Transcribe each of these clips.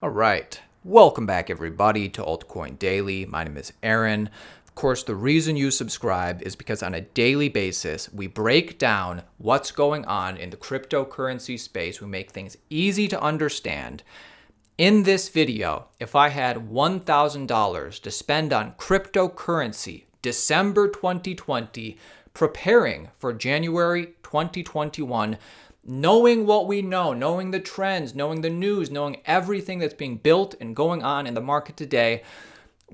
All right. Welcome back, everybody, to Altcoin Daily. My name is Aaron. Of course, the reason you subscribe is because on a daily basis, we break down what's going on in the cryptocurrency space. We make things easy to understand. In this video, if I had $1,000 to spend on cryptocurrency December 2020, preparing for January 2021, knowing what we know, knowing the trends, knowing the news, knowing everything that's being built and going on in the market today,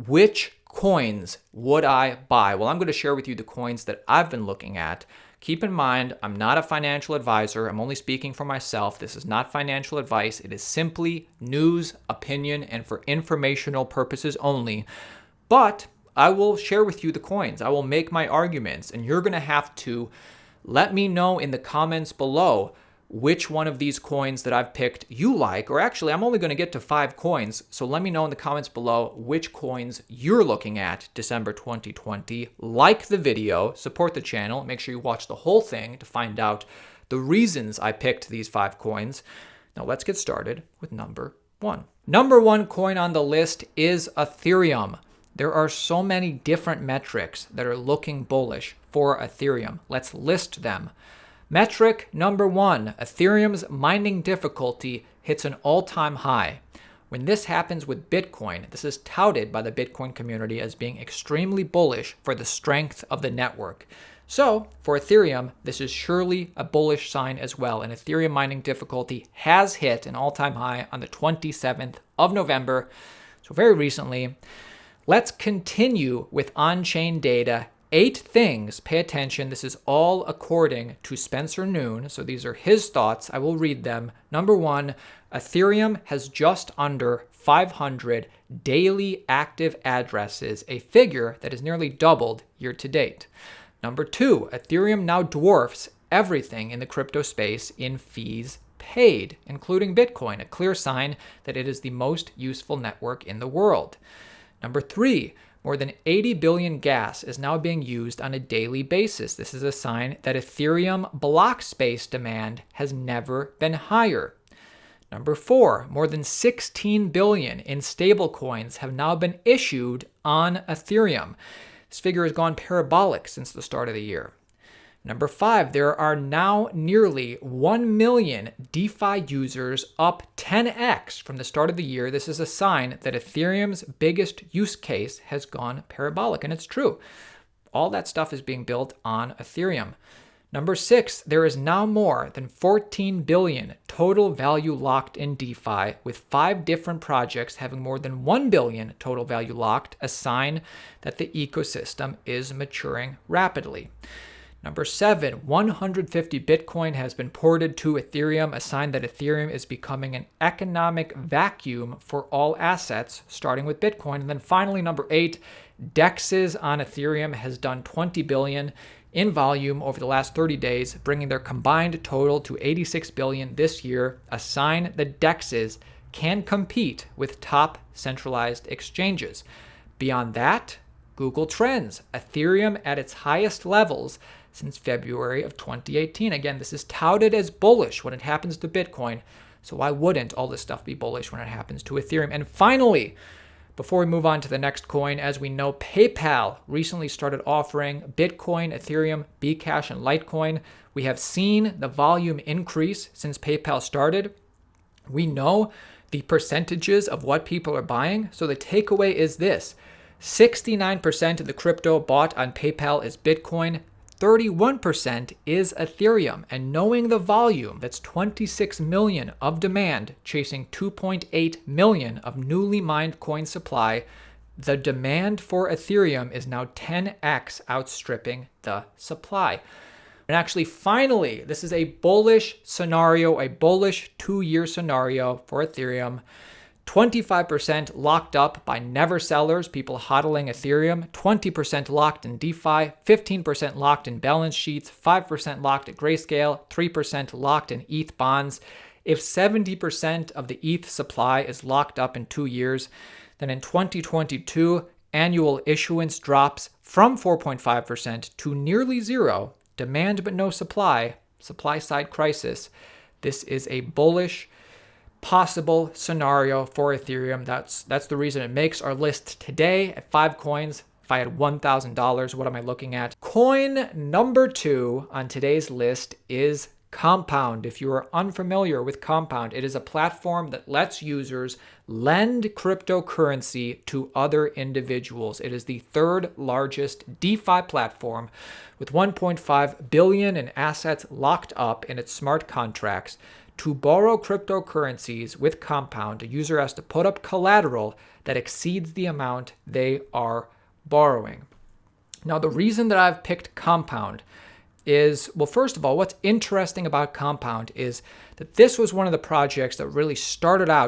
which coins would I buy? Well, I'm going to share with you the coins that I've been looking at. Keep in mind, I'm not a financial advisor. I'm only speaking for myself. This is not financial advice. It is simply news, opinion, and for informational purposes only. But I will share with you the coins. I will make my arguments, and you're going to have to let me know in the comments below which one of these coins that I've picked you like, or actually I'm only going to get to 5 coins, so let me know in the comments below which coins you're looking at December 2020. Like the video, support the channel, make sure you watch the whole thing to find out the reasons I picked these 5 coins. Now let's get started with number 1. Number 1 coin on the list is Ethereum. There are so many different metrics that are looking bullish for Ethereum. Let's list them. Metric number 1, Ethereum's mining difficulty hits an all-time high. When this happens with Bitcoin, this is touted by the Bitcoin community as being extremely bullish for the strength of the network. So for Ethereum, this is surely a bullish sign as well. And Ethereum mining difficulty has hit an all-time high on the 27th of November, so very recently. Let's continue with on-chain data. 8 things, pay attention. This is all according to Spencer Noon. So these are his thoughts. I will read them. Number 1, Ethereum has just under 500 daily active addresses, a figure that has nearly doubled year to date. Number 2, Ethereum now dwarfs everything in the crypto space in fees paid, including Bitcoin, a clear sign that it is the most useful network in the world. Number 3, more than 80 billion gas is now being used on a daily basis. This is a sign that Ethereum block space demand has never been higher. Number 4, more than 16 billion in stablecoins have now been issued on Ethereum. This figure has gone parabolic since the start of the year. Number 5, there are now nearly 1 million DeFi users, up 10x from the start of the year. This is a sign that Ethereum's biggest use case has gone parabolic, and it's true. All that stuff is being built on Ethereum. Number 6, there is now more than 14 billion total value locked in DeFi, with 5 different projects having more than 1 billion total value locked, a sign that the ecosystem is maturing rapidly. Number 7, 150 Bitcoin has been ported to Ethereum, a sign that Ethereum is becoming an economic vacuum for all assets, starting with Bitcoin. And then finally, number 8, DEXs on Ethereum has done 20 billion in volume over the last 30 days, bringing their combined total to 86 billion this year, a sign that DEXs can compete with top centralized exchanges. Beyond that, Google Trends, Ethereum at its highest levels since February of 2018. Again, this is touted as bullish when it happens to Bitcoin, so why wouldn't all this stuff be bullish when it happens to Ethereum? And finally, before we move on to the next coin, as we know, PayPal recently started offering Bitcoin, Ethereum, Bcash, and Litecoin. We have seen the volume increase since PayPal started. We know the percentages of what people are buying, so the takeaway is this: 69% of the crypto bought on PayPal is Bitcoin, 31% is Ethereum. And knowing the volume, that's 26 million of demand chasing 2.8 million of newly mined coin supply, the demand for Ethereum is now 10x outstripping the supply. And actually, finally, this is a bullish scenario, a bullish 2-year scenario for Ethereum. 25% locked up by never sellers, people hodling Ethereum, 20% locked in DeFi, 15% locked in balance sheets, 5% locked at Grayscale, 3% locked in ETH bonds. If 70% of the ETH supply is locked up in 2 years, then in 2022, annual issuance drops from 4.5% to nearly zero. Demand but no supply, supply side crisis. This is a bullish possible scenario for Ethereum. That's the reason it makes our list today at 5 coins. If I had $1,000, what am I looking at? Coin number 2 on today's list is Compound. If you are unfamiliar with Compound, it is a platform that lets users lend cryptocurrency to other individuals. It is the third largest DeFi platform with 1.5 billion in assets locked up in its smart contracts. To borrow cryptocurrencies with Compound, a user has to put up collateral that exceeds the amount they are borrowing. Now, the reason that I've picked Compound is, well, first of all, what's interesting about Compound is that this was one of the projects that really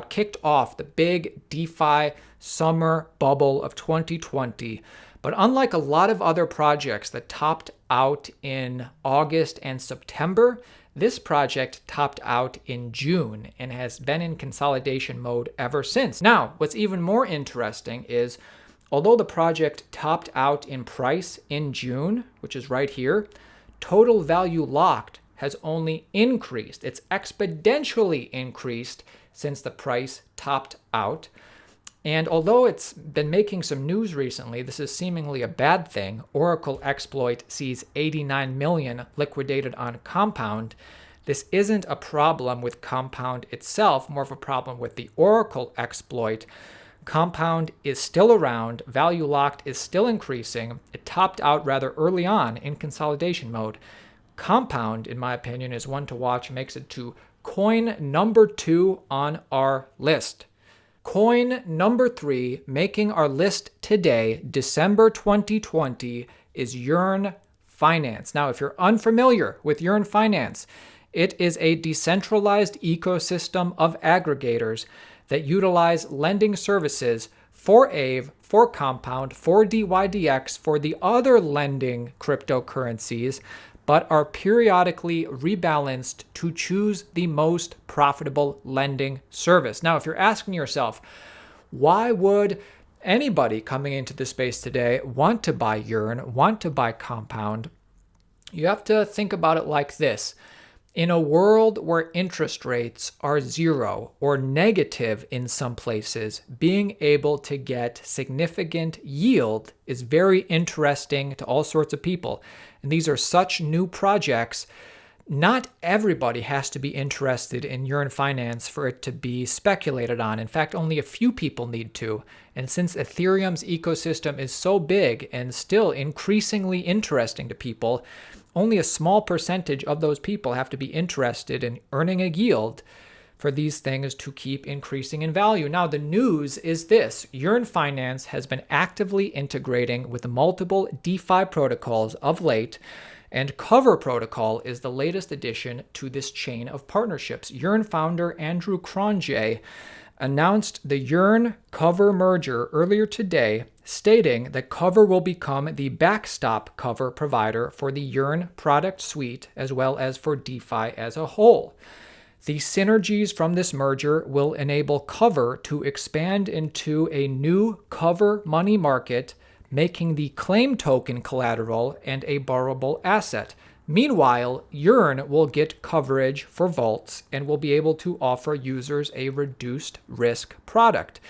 kicked off the big DeFi summer bubble of 2020. But unlike a lot of other projects that topped out in August and September, this project topped out in June and has been in consolidation mode ever since. Now, what's even more interesting is, although the project topped out in price in June, which is right here, total value locked has only increased. It's exponentially increased since the price topped out. And although it's been making some news recently, this is seemingly a bad thing. Oracle exploit sees 89 million liquidated on Compound. This isn't a problem with Compound itself, more of a problem with the Oracle exploit. Compound is still around, value locked is still increasing. It topped out rather early on in consolidation mode. Compound, in my opinion, is one to watch, makes it to coin number 2 on our list. Coin number 3, making our list today, December 2020, is Yearn Finance. Now, if you're unfamiliar with Yearn Finance, it is a decentralized ecosystem of aggregators that utilize lending services for Aave, for Compound, for DYDX, for the other lending cryptocurrencies, but are periodically rebalanced to choose the most profitable lending service. Now, if you're asking yourself, why would anybody coming into the space today want to buy Yearn, want to buy Compound? You have to think about it like this. In a world where interest rates are 0 or negative in some places, being able to get significant yield is very interesting to all sorts of people. And these are such new projects. Not everybody has to be interested in Yearn Finance for it to be speculated on. In fact, only a few people need to. And since Ethereum's ecosystem is so big and still increasingly interesting to people, only a small percentage of those people have to be interested in earning a yield for these things to keep increasing in value. Now, the news is this. Yearn Finance has been actively integrating with multiple DeFi protocols of late, and Cover Protocol is the latest addition to this chain of partnerships. Yearn founder Andrew Cronje announced the Yearn Cover merger earlier today, stating that Cover will become the backstop Cover provider for the Yearn product suite as well as for DeFi as a whole. The synergies from this merger will enable Cover to expand into a new Cover money market, making the claim token collateral and a borrowable asset. Meanwhile, Yearn will get coverage for vaults and will be able to offer users a reduced risk product.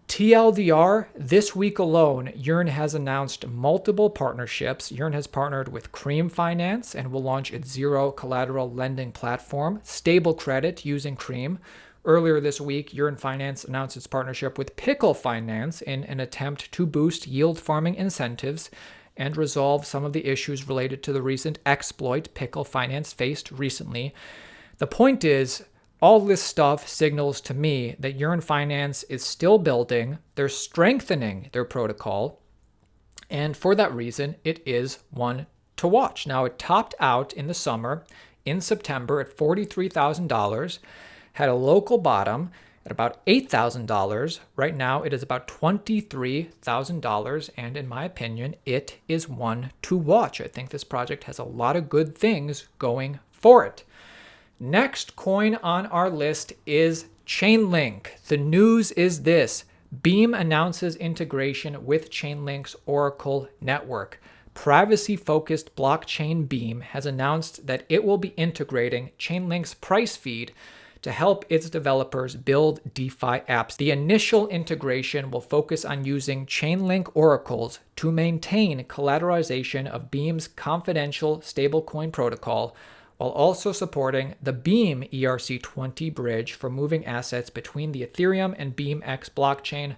TLDR, this week alone, Yearn has announced multiple partnerships. Yearn has partnered with Cream Finance and will launch its zero collateral lending platform, Stable Credit using Cream. Earlier this week, Yearn Finance announced its partnership with Pickle Finance in an attempt to boost yield farming incentives and resolve some of the issues related to the recent exploit Pickle Finance faced recently. The point is, all this stuff signals to me that Yearn Finance is still building, they're strengthening their protocol, and for that reason, it is one to watch. Now, it topped out in the summer, in September, at $43,000, had a local bottom at about $8,000. Right now, it is about $23,000, and in my opinion, it is one to watch. I think this project has a lot of good things going for it. Next coin on our list is Chainlink. The news is this. Beam announces integration with Chainlink's Oracle network. Privacy-focused blockchain Beam has announced that it will be integrating Chainlink's price feed to help its developers build DeFi apps. The initial integration will focus on using Chainlink oracles to maintain collateralization of Beam's confidential stablecoin protocol, while also supporting the Beam ERC20 bridge for moving assets between the Ethereum and BeamX blockchain.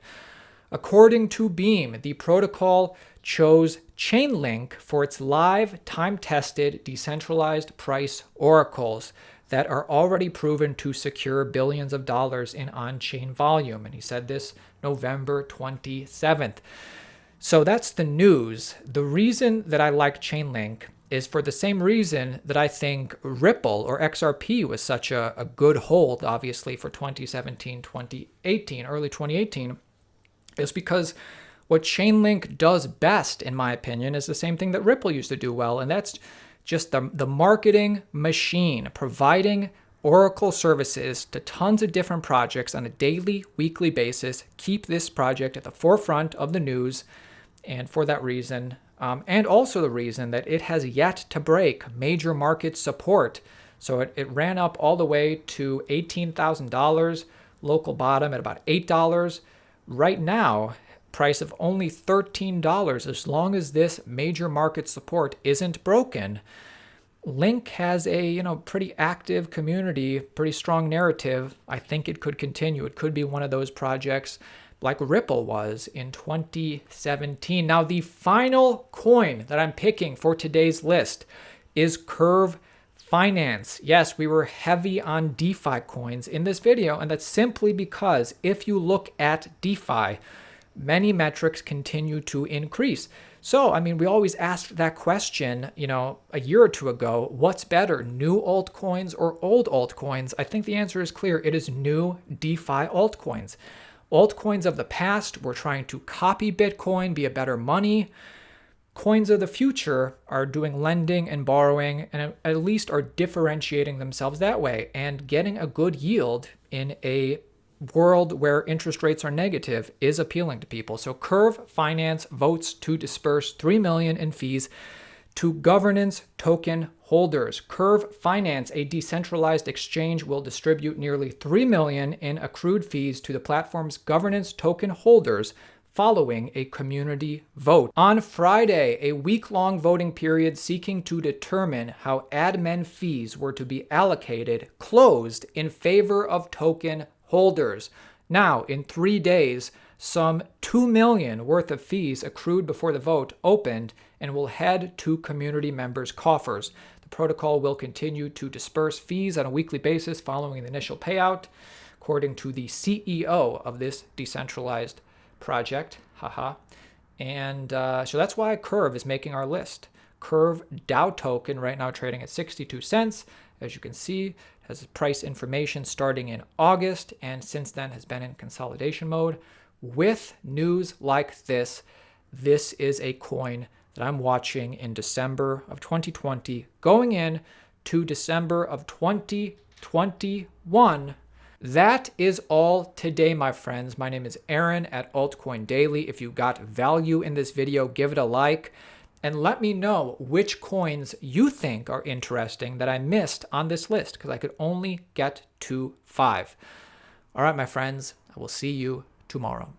According to Beam, the protocol chose Chainlink for its live, time-tested, decentralized price oracles that are already proven to secure billions of dollars in on-chain volume. And he said this November 27th. So that's the news. The reason that I like Chainlink is for the same reason that I think Ripple or XRP was such a good hold, obviously, for 2017, 2018, early 2018, is because what Chainlink does best, in my opinion, is the same thing that Ripple used to do well, and that's just the marketing machine, providing Oracle services to tons of different projects on a daily, weekly basis, keep this project at the forefront of the news, and for that reason, and also the reason that it has yet to break major market support. So it ran up all the way to $18,000, local bottom at about $8. Right now, price of only $13. As long as this major market support isn't broken, Link has a pretty active community, pretty strong narrative. I think it could continue. It could be one of those projects like Ripple was in 2017. Now, the final coin that I'm picking for today's list is Curve Finance. Yes, we were heavy on DeFi coins in this video, and that's simply because if you look at DeFi, many metrics continue to increase. So, we always asked that question, a year or two ago, what's better, new altcoins or old altcoins? I think the answer is clear. It is new DeFi altcoins. Altcoins of the past were trying to copy Bitcoin, be a better money. Coins of the future are doing lending and borrowing, and at least are differentiating themselves that way and getting a good yield in a world where interest rates are negative is appealing to people. So Curve Finance votes to disperse $3 million in fees to governance token holders. Curve Finance, a decentralized exchange, will distribute nearly $3 million in accrued fees to the platform's governance token holders following a community vote. On Friday, a week-long voting period seeking to determine how admin fees were to be allocated closed in favor of token holders. Now, in 3 days, some $2 million worth of fees accrued before the vote opened and will head to community members' coffers. The protocol will continue to disperse fees on a weekly basis following the initial payout, according to the CEO of this decentralized project. And so that's why Curve is making our list. Curve DAO token right now trading at 62 cents. As you can see, has price information starting in August, and since then has been in consolidation mode. With news like this, this is a coin that I'm watching in December of 2020, going in to December of 2021. That is all today, my friends. My name is Aaron at Altcoin Daily. If you got value in this video, give it a like and let me know which coins you think are interesting that I missed on this list, because I could only get to 5. All right, my friends, I will see you tomorrow.